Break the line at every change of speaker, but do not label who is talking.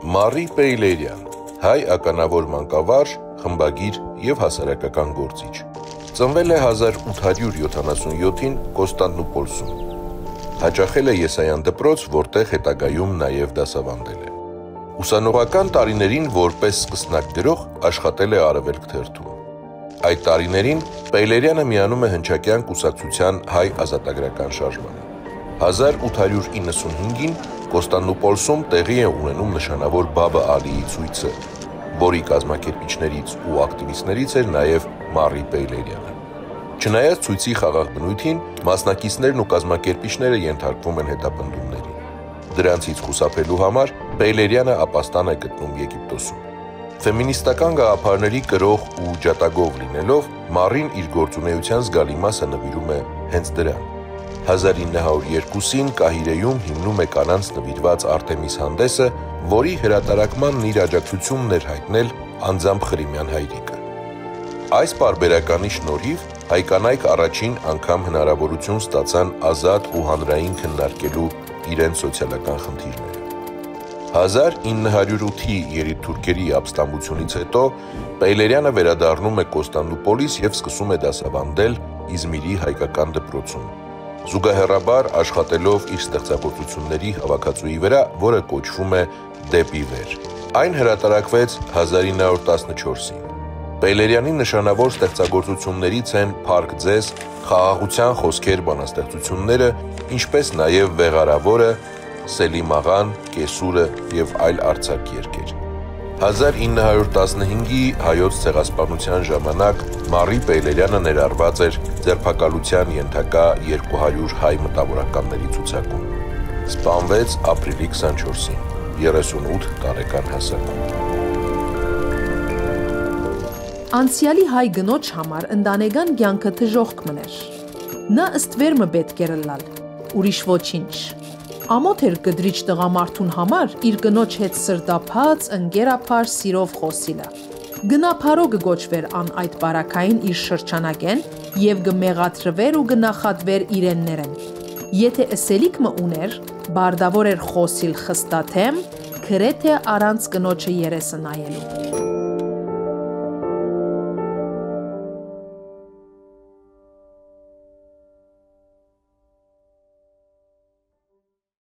Մարի Պեյլերյան, հայ ականավոր մանկավարժ, խմբագիր և հասարակական գործիչ։ Ծնվել է 1877-ին Կոստանդնուպոլսում։ Հաճախել է Եսայան դպրոց, որտեղ հետագայում նաև դասավանդել է։ Ուսանողական տարիներին որպես սկսնակ գրող աշխատել է Արևելք թերթում։ Այդ տարիներին Պեյլերյանը միանում է հնչակյան կուսակցության հայ ազատագրական շարժմանը։ 1895-ին Կոստանդնուպոլսում տեղի է ունենում նշանավոր Բաբա Ալիի ցույցը, որի կազմակերպիչներից ու ակտիվիստներից էր նաև Մարի Պեյլերյանը։ Չնայած ցույցի խաղաղ բնույթին, մասնակիցներն ու կազմակերպիչները ենթարկվում են հետապնդումների։ Դրանցից խուսափելու համար Պեյլերյանը ապաստան է գտնում Եգիպտոսում։ Ֆեմինիստական գաղափարների կրող ու ջատագով լինելով, Մարին իր գործունեության զգալի մասը նվիրում է հենց դրան։ 1902-ին Կահիրեում հիմնում է կանանց նվիրված Արտեմիս հանդեսը, որի հրատարակմանն իր աջակցությունն էր հայտնել անձամբ Ղրիմյան հայրիկը։ Այս պարբերականի շնորհիվ հայ կանայք առաջին անգամ հնարավորություն ստացան ազատ ու հանրային քննարկելու իրենց սոցիալական խնդիրները։ 1908-ի երիտթուրքերի ապստամբությունից հետո Պեյլերյանը վերադառնում է Կոստանդնուպոլիս և սկսում է դասավանդել Իզմիրի հայկական դպրոցում, զուգահեռաբար աշխատելով իր ստեղծագործությունների հավաքածուի վրա, որը կոչվում է «Դեպի վեր»։ Այն հրատարակվեց 1914-ին։ Պեյլերյանի նշանավոր ստեղծագործություններից են «Փառք ձեզ», «Խաղաղության խոսքեր» բանաստեղծությունները, ինչպես նաև «Վեղարավորը», «Սելիմաղան», «Կեսուրը» և այլ արձակ երգեր։ 1915-ի հայոց ցեղասպանության ժամանակ Մարի Պեյլերյանը ներառված էր ձերբակալության ենթակա 200 հայ մտավորականների ցուցակում։ Սպանվեց ապրիլի 24-ին, 38 տարեկան հասակում։
Անցյալի հայ գնոջ համար ընտանեկան կյանքը թժողք մներ։ Նա ըստ վերմը պետք էր լալ, ուրիշ ոչինչ։ Ամոթ էր կդրիչ տղամարդուն համար իր կնոջ հետ սրտափած, ընկերափար սիրով խոսիլը։ Գնափարո կգոչվեր ան այդ բարակային իր շրջանակեն և կմեղադրվեր ու կնախատվեր իրեններեն։ Եթե ըսելիք մը ուներ, բարդավոր էր խոսիլ խստաթեմ, գրեթե առանց կնոջը երեսը նայելու։